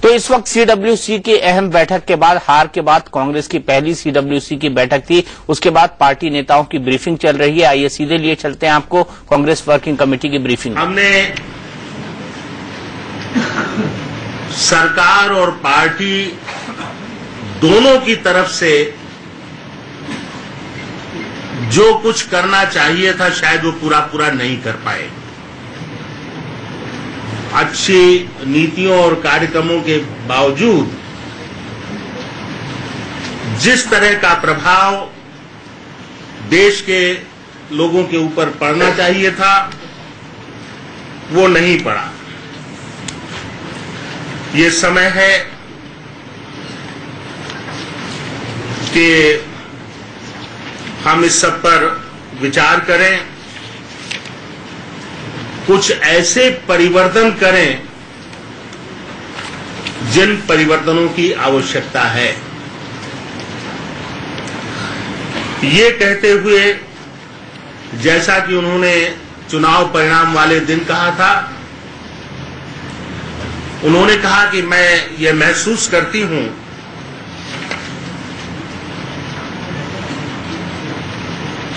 तो इस वक्त सीडब्ल्यूसी की अहम बैठक के बाद, हार के बाद कांग्रेस की पहली सीडब्ल्यूसी की बैठक थी। उसके बाद पार्टी नेताओं की ब्रीफिंग चल रही है। आइए सीधे लिए चलते हैं आपको कांग्रेस वर्किंग कमेटी की ब्रीफिंग। हमने सरकार और पार्टी दोनों की तरफ से जो कुछ करना चाहिए था शायद वो पूरा नहीं कर पाए। अच्छी नीतियों और कार्यक्रमों के बावजूद जिस तरह का प्रभाव देश के लोगों के ऊपर पड़ना चाहिए था वो नहीं पड़ा। ये समय है कि हम इस सब पर विचार करें, कुछ ऐसे परिवर्तन करें जिन परिवर्तनों की आवश्यकता है। ये कहते हुए, जैसा कि उन्होंने चुनाव परिणाम वाले दिन कहा था, उन्होंने कहा कि मैं ये महसूस करती हूं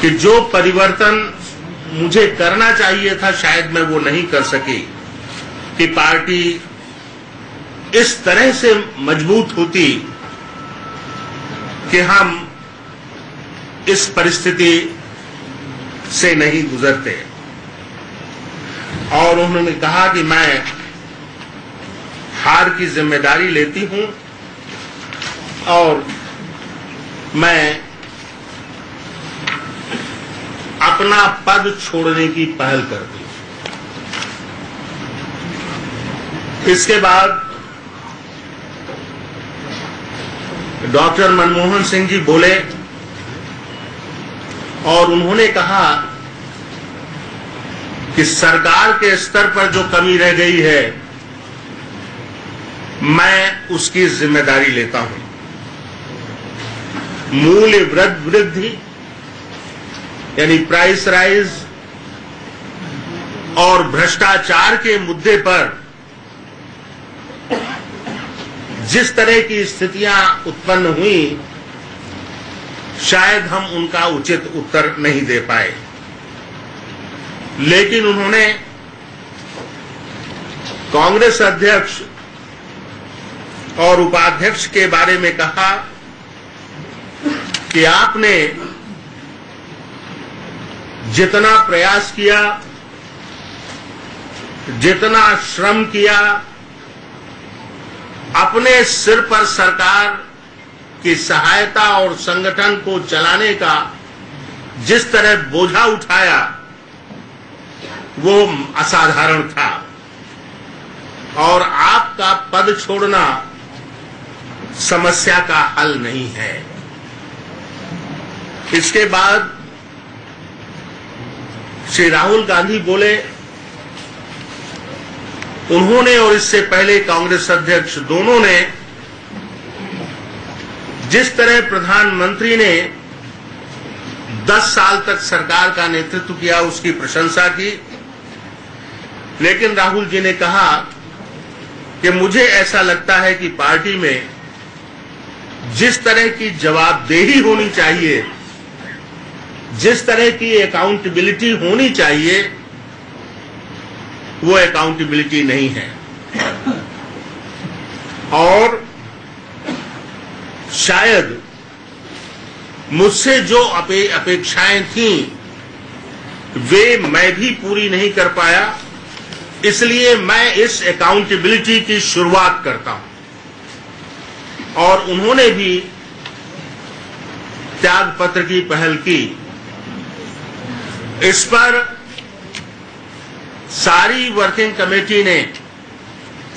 कि जो परिवर्तन मुझे करना चाहिए था शायद मैं वो नहीं कर सकी, कि पार्टी इस तरह से मजबूत होती कि हम इस परिस्थिति से नहीं गुजरते। और उन्होंने कहा कि मैं हार की जिम्मेदारी लेती हूं और मैं अपना पद छोड़ने की पहल करती हूं। इसके बाद डॉक्टर मनमोहन सिंह जी बोले और उन्होंने कहा कि सरकार के स्तर पर जो कमी रह गई है मैं उसकी जिम्मेदारी लेता हूं। मूल्य वृद्धि यानी प्राइस राइज और भ्रष्टाचार के मुद्दे पर जिस तरह की स्थितियां उत्पन्न हुई शायद हम उनका उचित उत्तर नहीं दे पाए। लेकिन उन्होंने कांग्रेस अध्यक्ष और उपाध्यक्ष के बारे में कहा कि आपने जितना प्रयास किया, जितना श्रम किया, अपने सिर पर सरकार की सहायता और संगठन को चलाने का जिस तरह बोझा उठाया वो असाधारण था और आपका पद छोड़ना समस्या का हल नहीं है। इसके बाद श्री राहुल गांधी बोले। उन्होंने और इससे पहले कांग्रेस अध्यक्ष दोनों ने जिस तरह प्रधानमंत्री ने 10 साल तक सरकार का नेतृत्व किया उसकी प्रशंसा की। लेकिन राहुल जी ने कहा कि मुझे ऐसा लगता है कि पार्टी में जिस तरह की जवाबदेही होनी चाहिए, जिस तरह की अकाउंटेबिलिटी होनी चाहिए, वो अकाउंटेबिलिटी नहीं है। और शायद मुझसे जो अपेक्षाएं थीं वे मैं भी पूरी नहीं कर पाया, इसलिए मैं इस अकाउंटेबिलिटी की शुरुआत करता हूं। और उन्होंने भी त्याग पत्र की पहल की। इस पर सारी वर्किंग कमेटी ने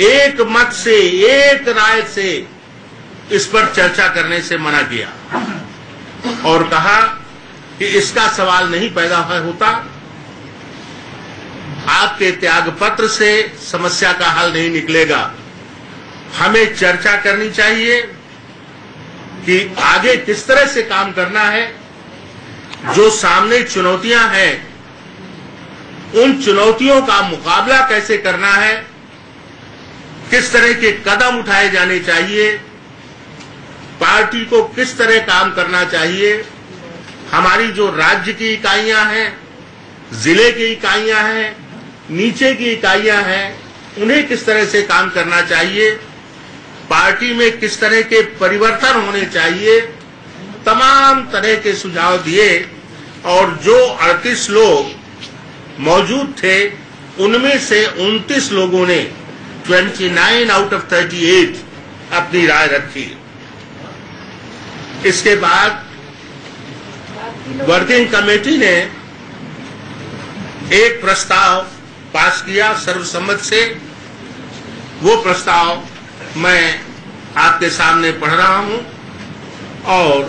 एक मत से, एक राय से इस पर चर्चा करने से मना किया और कहा कि इसका सवाल नहीं पैदा होता, आपके त्याग पत्र से समस्या का हल नहीं निकलेगा। हमें चर्चा करनी चाहिए कि आगे किस तरह से काम करना है, जो सामने चुनौतियां हैं उन चुनौतियों का मुकाबला कैसे करना है, किस तरह के कदम उठाए जाने चाहिए, पार्टी को किस तरह काम करना चाहिए, हमारी जो राज्य की इकाइयां हैं, जिले की इकाइयां हैं, नीचे की इकाइयां हैं, उन्हें किस तरह से काम करना चाहिए, पार्टी में किस तरह के परिवर्तन होने चाहिए, तमाम तरह के सुझाव दिए। और जो 38 लोग मौजूद थे उनमें से 29 लोगों ने 29 आउट ऑफ 38 अपनी राय रखी। इसके बाद वर्किंग कमेटी ने एक प्रस्ताव पास किया सर्वसम्मत से। वो प्रस्ताव मैं आपके सामने पढ़ रहा हूं और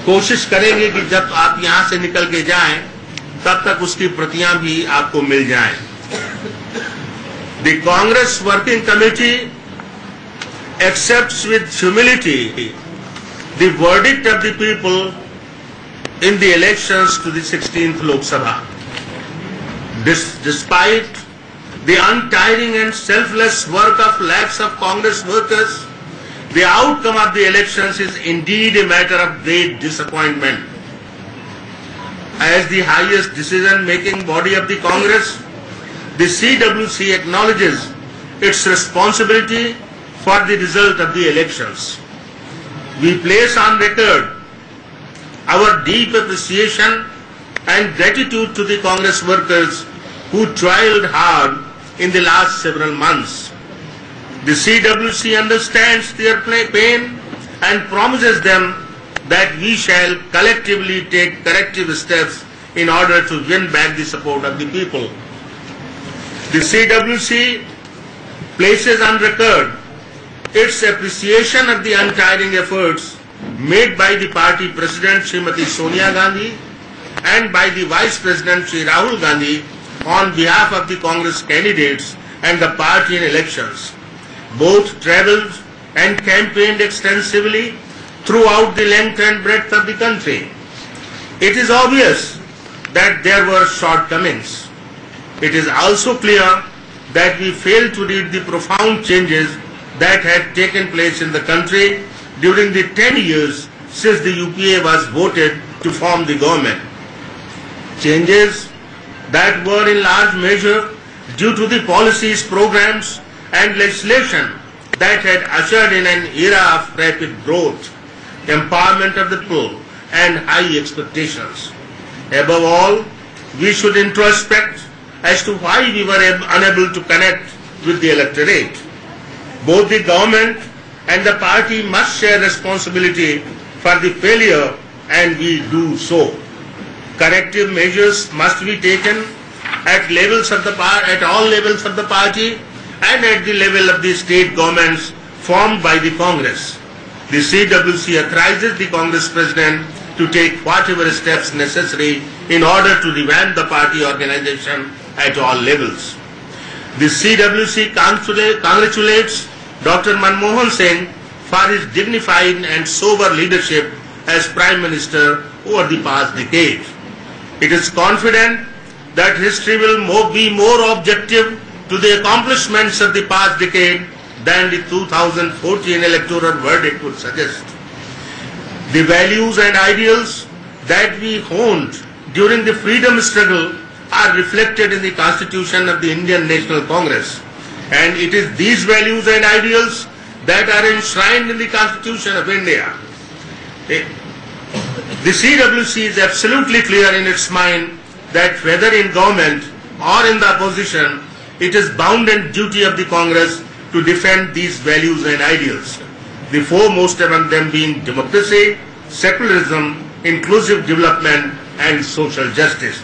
कोशिश करेंगे कि जब आप यहां से निकल के जाएं तब तक उसकी प्रतियां भी आपको मिल जाएं। The Congress working committee accepts with humility the verdict of the people in the elections to the 16th Lok Sabha. Despite the untiring and selfless work of lakhs of Congress workers, the outcome of the elections is indeed a matter of great disappointment. As the highest decision-making body of the Congress, the CWC acknowledges its responsibility for the result of the elections. We place on record our deep appreciation and gratitude to the Congress workers who toiled hard in the last several months. The CWC understands their pain and promises them that we shall collectively take corrective steps in order to win back the support of the people. The CWC places on record its appreciation of the untiring efforts made by the party president Srimati Sonia Gandhi and by the vice president Shri Rahul Gandhi on behalf of the Congress candidates and the party in elections. Both travelled and campaigned extensively throughout the length and breadth of the country. It is obvious that there were shortcomings. It is also clear that we failed to read the profound changes that had taken place in the country during the 10 years since the UPA was voted to form the government. Changes that were in large measure due to the policies, programs and legislation that had ushered in an era of rapid growth, empowerment of the people and high expectations. Above all, we should introspect as to why we were unable to connect with the electorate. Both the government and the party must share responsibility for the failure, and we do so. Corrective measures must be taken at all levels of the party and at the level of the state governments formed by the Congress. The CWC authorizes the Congress President to take whatever steps necessary in order to revamp the party organization at all levels. The CWC congratulates Dr. Manmohan Singh for his dignified and sober leadership as Prime Minister over the past decade. It is confident that history will be more objective to the accomplishments of the past decade than the 2014 electoral verdict would suggest. The values and ideals that we honed during the freedom struggle are reflected in the Constitution of the Indian National Congress, and it is these values and ideals that are enshrined in the Constitution of India. The CWC is absolutely clear in its mind that whether in government or in the opposition, it is bound and duty of the Congress to defend these values and ideals, the foremost among them being democracy, secularism, inclusive development and social justice.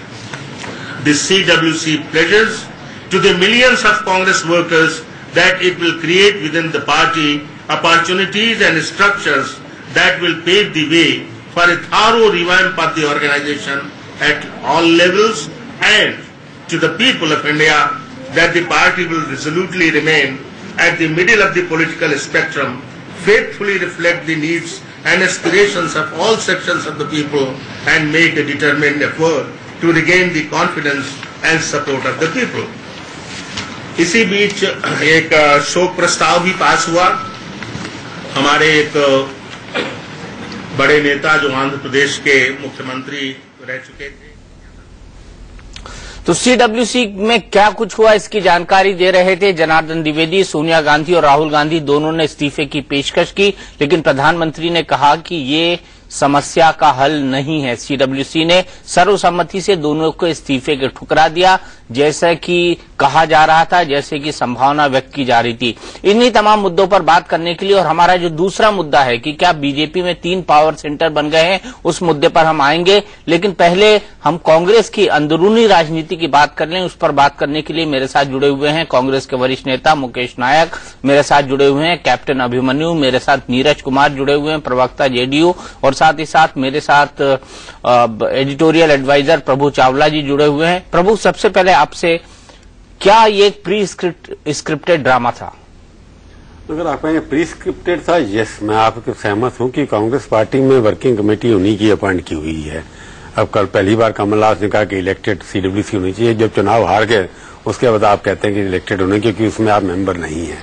The CWC pledges to the millions of Congress workers that it will create within the party opportunities and structures that will pave the way for a thorough revamp of the organization at all levels, and to the people of India that the party will resolutely remain at the middle of the political spectrum, faithfully reflect the needs and aspirations of all sections of the people, and make a determined effort to regain the confidence and support of the people. इसी बीच एक शोक प्रस्ताव भी पास हुआ। हमारे एक बड़े नेता जो आंध्र प्रदेश के मुख्यमंत्री रह चुके थे, तो सीडब्ल्यूसी में क्या कुछ हुआ इसकी जानकारी दे रहे थे जनार्दन द्विवेदी। सोनिया गांधी और राहुल गांधी दोनों ने इस्तीफे की पेशकश की, लेकिन प्रधानमंत्री ने कहा कि ये समस्या का हल नहीं है। सीडब्ल्यूसी ने सर्वसम्मति से दोनों को इस्तीफे के ठुकरा दिया, जैसा कि कहा जा रहा था, जैसे कि संभावना व्यक्त की जा रही थी। इन्हीं तमाम मुद्दों पर बात करने के लिए और हमारा जो दूसरा मुद्दा है कि क्या बीजेपी में 3 पावर सेंटर बन गए हैं, उस मुद्दे पर हम आएंगे। लेकिन पहले हम कांग्रेस की अंदरूनी राजनीति की बात कर लें। उस पर बात करने के लिए मेरे साथ जुड़े हुए हैं कांग्रेस के वरिष्ठ नेता मुकेश नायक, मेरे साथ जुड़े हुए हैं कैप्टन अभिमन्यु, मेरे साथ नीरज कुमार जुड़े हुए हैं, प्रवक्ता जेडीयू, और साथ ही साथ मेरे साथ एडिटोरियल एडवाइजर प्रभु चावला जी जुड़े हुए हैं। प्रभु, सबसे पहले आपसे, क्या ये प्री स्क्रिप्टेड ड्रामा था? अगर आप कहेंगे प्री स्क्रिप्टेड था, यस, मैं आपके सहमत हूं कि कांग्रेस पार्टी में वर्किंग कमेटी उन्हीं की अपॉइंट की हुई है। अब कल पहली बार कमलनाथ ने कहा कि इलेक्टेड सीडब्ल्यूसी होनी चाहिए। जब चुनाव हार गए उसके बाद आप कहते हैं कि इलेक्टेड होने, क्योंकि उसमें आप मेंबर नहीं है।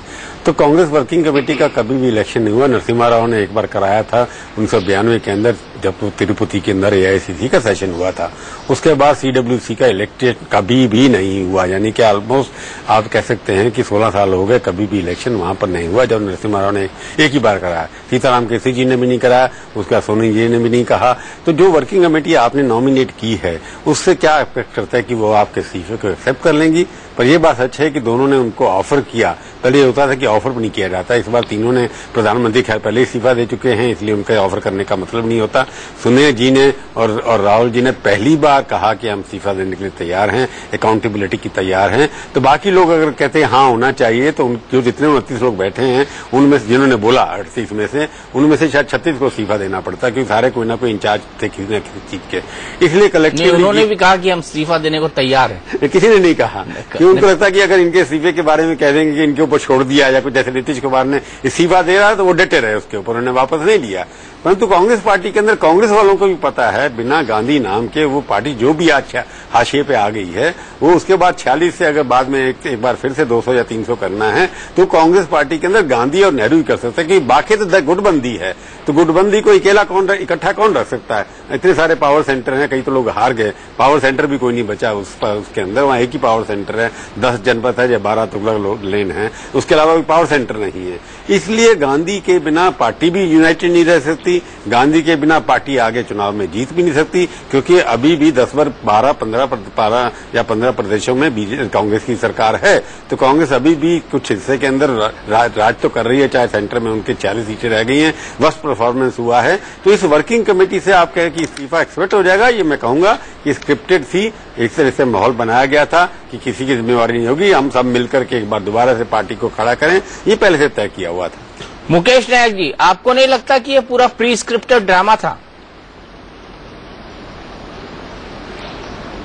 तो कांग्रेस वर्किंग कमेटी का कभी भी इलेक्शन नहीं हुआ। नरसिम्हा राव ने एक बार कराया था 1992 के अंदर, जब तिरुपति के अंदर एआईसीसी का सेशन हुआ था। उसके बाद सीडब्ल्यूसी का इलेक्टेड कभी भी नहीं हुआ, यानी कि ऑलमोस्ट आप कह सकते हैं कि 16 साल हो गए, कभी भी इलेक्शन वहां पर नहीं हुआ। जब नरसिम्हा राव ने एक ही बार कराया, सीताराम केसरी जी ने भी नहीं कराया, उसका सोनी जी ने भी नहीं कहा। तो जो वर्किंग कमेटी आपने नॉमिनेट की है, उससे क्या एक्सपेक्ट करता है कि वो आपके इस्तीफे को एक्सेप्ट कर लेंगी? पर यह बात सच है कि दोनों ने उनको ऑफर किया। पहले होता था कि ऑफर भी नहीं किया जाता, इस बार तीनों ने, प्रधानमंत्री खैर पहले इस्तीफा दे चुके हैं, इसलिए उनका ऑफर करने का मतलब नहीं होता। सोनिया जी ने और राहुल जी ने पहली बार कहा कि हम इस्तीफा देने के लिए तैयार हैं, अकाउंटेबिलिटी की तैयार हैं। तो बाकी लोग अगर कहते हैं हाँ होना चाहिए, तो जो जितने 29 लोग बैठे हैं उनमें से जिन्होंने बोला 38 में से, उनमें से शायद 36 को इस्तीफा देना पड़ता, क्योंकि सारे कोई ना कोई इंचार्ज थे किसी न किसी चीज के। इसलिए कलेक्टिव उन्होंने भी कहा कि हम इस्तीफा देने को तैयार है। किसी ने नहीं कहा, क्योंकि उनको लगता है कि अगर इनके इस्तीफे के बारे में कह देंगे कि इनके ऊपर छोड़ दिया, या कुछ जैसे नीतीश कुमार ने इस्तीफा दे रहा है तो वो डटे रहे उसके ऊपर, उन्होंने वापस नहीं लिया। परंतु कांग्रेस पार्टी के अंदर कांग्रेस वालों को भी पता है, बिना गांधी नाम के वो पार्टी जो भी आज हाशिए पे आ गई है, वो उसके बाद 46 से अगर बाद में एक बार फिर से 200 या 300 करना है, तो कांग्रेस पार्टी के अंदर गांधी और नेहरू ही कर सकते हैं, क्योंकि बाकी तो गुटबंदी है। तो गुटबंदी को अकेला इकट्ठा कौन रख सकता है? इतने सारे पावर सेंटर हैं, कई तो लोग हार गए, पावर सेंटर भी कोई नहीं बचा उसके अंदर। वहां एक ही पावर सेंटर है, 10 जनपद है या 12 तुगलक लेन है, उसके अलावा कोई पावर सेंटर नहीं है। इसलिए गांधी के बिना पार्टी भी यूनाइटेड नहीं रह सकती, गांधी के बिना पार्टी आगे चुनाव में जीत भी नहीं सकती, क्योंकि अभी भी 12 या 15 प्रदेशों में कांग्रेस की सरकार है। तो कांग्रेस अभी भी कुछ हिस्से के अंदर राज तो कर रही है, चाहे सेंटर में उनके 40 सीटें रह गई हैं, वर्स्ट परफॉर्मेंस हुआ है। तो इस वर्किंग कमेटी से आप कहें कि इस्तीफा एक्सपेक्ट हो जाएगा, ये मैं कहूंगा कि स्क्रिप्टेड थी। एक तरह से माहौल बनाया गया था कि किसी की जिम्मेवारी नहीं होगी, हम सब मिलकर के एक बार दोबारा से पार्टी को खड़ा करें, ये पहले से तय किया हुआ था। मुकेश नायक जी, आपको नहीं लगता कि ये पूरा प्री स्क्रिप्टेड ड्रामा था?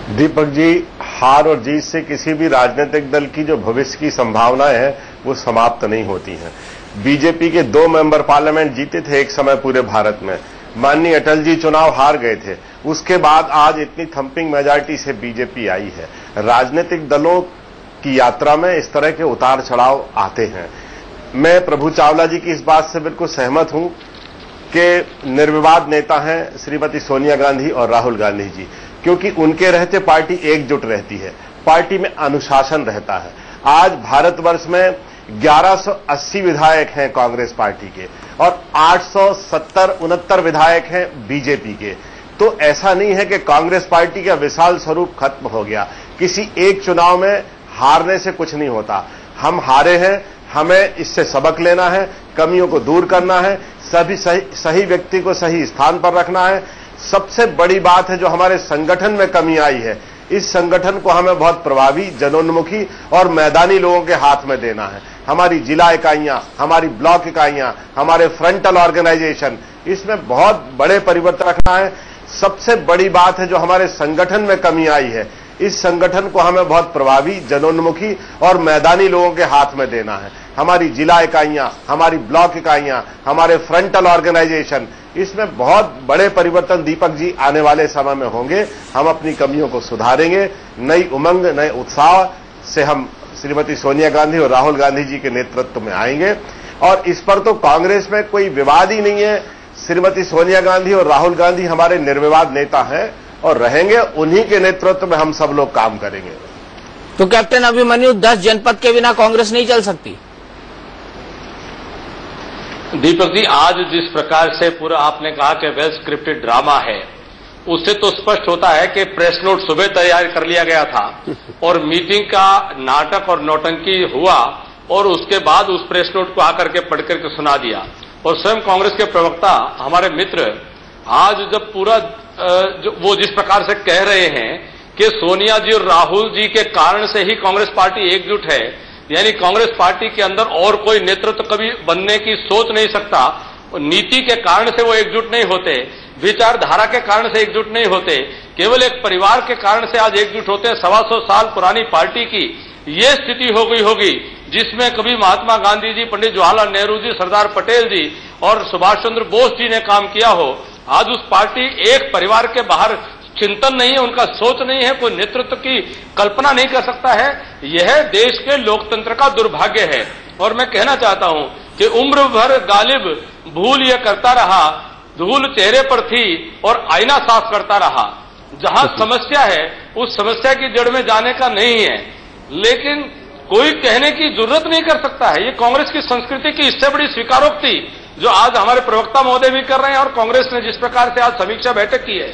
दीपक जी, हार और जीत से किसी भी राजनीतिक दल की जो भविष्य की संभावनाएं हैं वो समाप्त नहीं होती हैं। बीजेपी के 2 मेंबर पार्लियामेंट जीते थे एक समय पूरे भारत में, माननीय अटल जी चुनाव हार गए थे, उसके बाद आज इतनी थंपिंग मेजॉरिटी से बीजेपी आई है। राजनीतिक दलों की यात्रा में इस तरह के उतार चढ़ाव आते हैं। मैं प्रभु चावला जी की इस बात से बिल्कुल सहमत हूं कि निर्विवाद नेता हैं श्रीमती सोनिया गांधी और राहुल गांधी जी, क्योंकि उनके रहते पार्टी एकजुट रहती है, पार्टी में अनुशासन रहता है। आज भारतवर्ष में 1180 विधायक हैं कांग्रेस पार्टी के और 870-69 विधायक हैं बीजेपी के। तो ऐसा नहीं है कि कांग्रेस पार्टी का विशाल स्वरूप खत्म हो गया। किसी एक चुनाव में हारने से कुछ नहीं होता। हम हारे हैं, हमें इससे सबक लेना है, कमियों को दूर करना है, सही व्यक्ति को सही स्थान पर रखना है। सबसे बड़ी बात है जो हमारे संगठन में कमी आई है, इस संगठन को हमें बहुत प्रभावी, जनोन्मुखी और मैदानी लोगों के हाथ में देना है। हमारी जिला इकाइयां, हमारी ब्लॉक इकाइयां, हमारे फ्रंटल ऑर्गेनाइजेशन, इसमें बहुत बड़े परिवर्तन रखना है। सबसे बड़ी बात है जो हमारे संगठन में कमी आई है, इस संगठन को हमें बहुत प्रभावी, जनोन्मुखी और मैदानी लोगों के हाथ में देना है। हमारी जिला इकाइयां, हमारी ब्लॉक इकाइयां, हमारे फ्रंटल ऑर्गेनाइजेशन, इसमें बहुत बड़े परिवर्तन दीपक जी आने वाले समय में होंगे। हम अपनी कमियों को सुधारेंगे, नई उमंग, नए उत्साह से हम श्रीमती सोनिया गांधी और राहुल गांधी जी के नेतृत्व में आएंगे। और इस पर तो कांग्रेस में कोई विवाद ही नहीं है। श्रीमती सोनिया गांधी और राहुल गांधी हमारे निर्विवाद नेता हैं और रहेंगे, उन्हीं के नेतृत्व में हम सब लोग काम करेंगे। तो कैप्टन अभिमन्यु, 10 जनपद के बिना कांग्रेस नहीं चल सकती? दीपक जी, आज जिस प्रकार से पूरा आपने कहा कि वेल स्क्रिप्टेड ड्रामा है, उससे तो स्पष्ट होता है कि प्रेस नोट सुबह तैयार कर लिया गया था और मीटिंग का नाटक और नौटंकी हुआ और उसके बाद उस प्रेस नोट को आकर के पढ़ करके सुना दिया। और स्वयं कांग्रेस के प्रवक्ता हमारे मित्र आज जब पूरा वो जिस प्रकार से कह रहे हैं कि सोनिया जी और राहुल जी के कारण से ही कांग्रेस पार्टी एकजुट है, यानी कांग्रेस पार्टी के अंदर और कोई नेतृत्व कभी बनने की सोच नहीं सकता, नीति के कारण से वो एकजुट नहीं होते, विचारधारा के कारण से एकजुट नहीं होते, केवल एक परिवार के कारण से आज एकजुट होते हैं। 125 साल पुरानी पार्टी की ये स्थिति हो गई होगी जिसमें कभी महात्मा गांधी जी, पंडित जवाहरलाल नेहरू जी, सरदार पटेल जी और सुभाष चंद्र बोस जी ने काम किया हो। आज उस पार्टी एक परिवार के बाहर चिंतन नहीं है, उनका सोच नहीं है, कोई नेतृत्व की कल्पना नहीं कर सकता है। यह देश के लोकतंत्र का दुर्भाग्य है। और मैं कहना चाहता हूं कि उम्र भर गालिब भूल यह करता रहा, धूल चेहरे पर थी और आईना साफ करता रहा। जहां समस्या है उस समस्या की जड़ में जाने का नहीं है, लेकिन कोई कहने की जरूरत नहीं कर सकता है। ये कांग्रेस की संस्कृति की इससे बड़ी स्वीकारोक्ति जो आज हमारे प्रवक्ता महोदय भी कर रहे हैं और कांग्रेस ने जिस प्रकार से आज समीक्षा बैठक की है।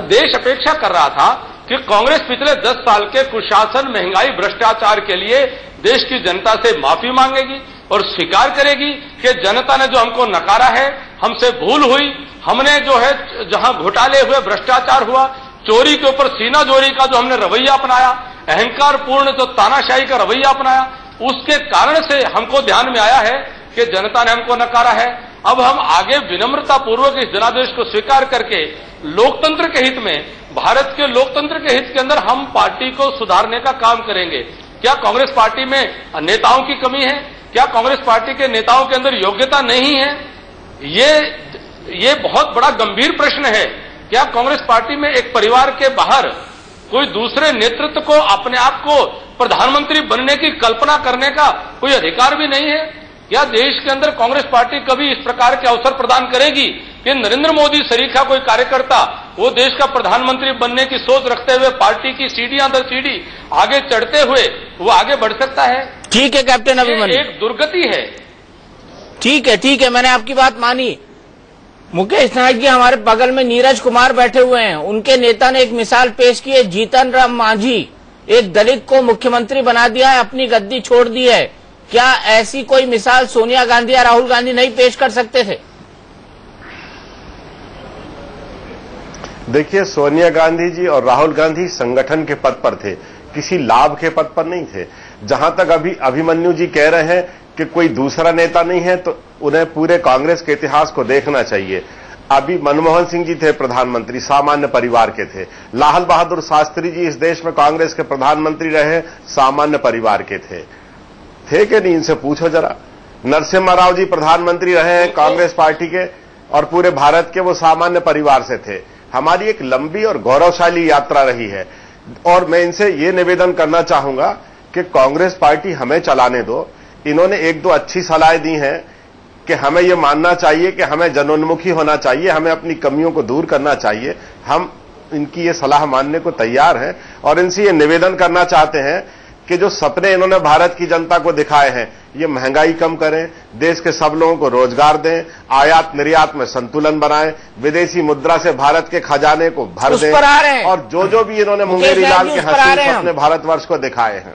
देश अपेक्षा कर रहा था कि कांग्रेस पिछले 10 साल के कुशासन, महंगाई, भ्रष्टाचार के लिए देश की जनता से माफी मांगेगी और स्वीकार करेगी कि जनता ने जो हमको नकारा है, हमसे भूल हुई, हमने जो है जहां घोटाले हुए, भ्रष्टाचार हुआ, चोरी के ऊपर सीना जोरी का जो हमने रवैया अपनाया, अहंकार पूर्ण जो तानाशाही का रवैया अपनाया, उसके कारण से हमको ध्यान में आया है कि जनता ने हमको नकारा है। अब हम आगे विनम्रता पूर्वक इस जनादेश को स्वीकार करके लोकतंत्र के हित में, भारत के लोकतंत्र के हित के अंदर हम पार्टी को सुधारने का काम करेंगे। क्या कांग्रेस पार्टी में नेताओं की कमी है? क्या कांग्रेस पार्टी के नेताओं के अंदर योग्यता नहीं है? ये बहुत बड़ा गंभीर प्रश्न है। क्या कांग्रेस पार्टी में एक परिवार के बाहर कोई दूसरे नेतृत्व को, अपने आप को प्रधानमंत्री बनने की कल्पना करने का कोई अधिकार भी नहीं है? क्या देश के अंदर कांग्रेस पार्टी कभी इस प्रकार के अवसर प्रदान करेगी कि नरेंद्र मोदी सरीखा कोई कार्यकर्ता वो देश का प्रधानमंत्री बनने की सोच रखते हुए पार्टी की सीढ़ियां दर सीढ़ी आगे चढ़ते हुए वो आगे बढ़ सकता है? ठीक है कैप्टन अभिमन्यु, एक दुर्गति है। ठीक है, मैंने आपकी बात मानी। मुकेश नायक जी, हमारे बगल में नीरज कुमार बैठे हुए हैं, उनके नेता ने एक मिसाल पेश की है। जीतन राम मांझी एक दलित को मुख्यमंत्री बना दिया है, अपनी गद्दी छोड़ दी है। क्या ऐसी कोई मिसाल सोनिया गांधी या राहुल गांधी नहीं पेश कर सकते थे? देखिए, सोनिया गांधी जी और राहुल गांधी संगठन के पद पर थे, किसी लाभ के पद पर नहीं थे। जहां तक अभी अभिमन्यु जी कह रहे हैं कि कोई दूसरा नेता नहीं है, तो उन्हें पूरे कांग्रेस के इतिहास को देखना चाहिए। अभी मनमोहन सिंह जी थे प्रधानमंत्री, सामान्य परिवार के थे। लाल बहादुर शास्त्री जी इस देश में कांग्रेस के प्रधानमंत्री रहे, सामान्य परिवार के थे कि नहीं? इनसे पूछो जरा। नरसिम्हा राव जी प्रधानमंत्री रहे हैं कांग्रेस पार्टी के और पूरे भारत के, वो सामान्य परिवार से थे। हमारी एक लंबी और गौरवशाली यात्रा रही है और मैं इनसे ये निवेदन करना चाहूंगा कि कांग्रेस पार्टी हमें चलाने दो। इन्होंने एक दो अच्छी सलाहें दी हैं कि हमें यह मानना चाहिए कि हमें जनोन्मुखी होना चाहिए, हमें अपनी कमियों को दूर करना चाहिए। हम इनकी ये सलाह मानने को तैयार हैं और इनसे ये निवेदन करना चाहते हैं कि जो सपने इन्होंने भारत की जनता को दिखाए हैं, ये महंगाई कम करें, देश के सब लोगों को रोजगार दें, आयात निर्यात में संतुलन बनाएं, विदेशी मुद्रा से भारत के खजाने को भर दें और जो भी इन्होंने मुंगेरी लाल के हसीन सपने भारतवर्ष को दिखाए हैं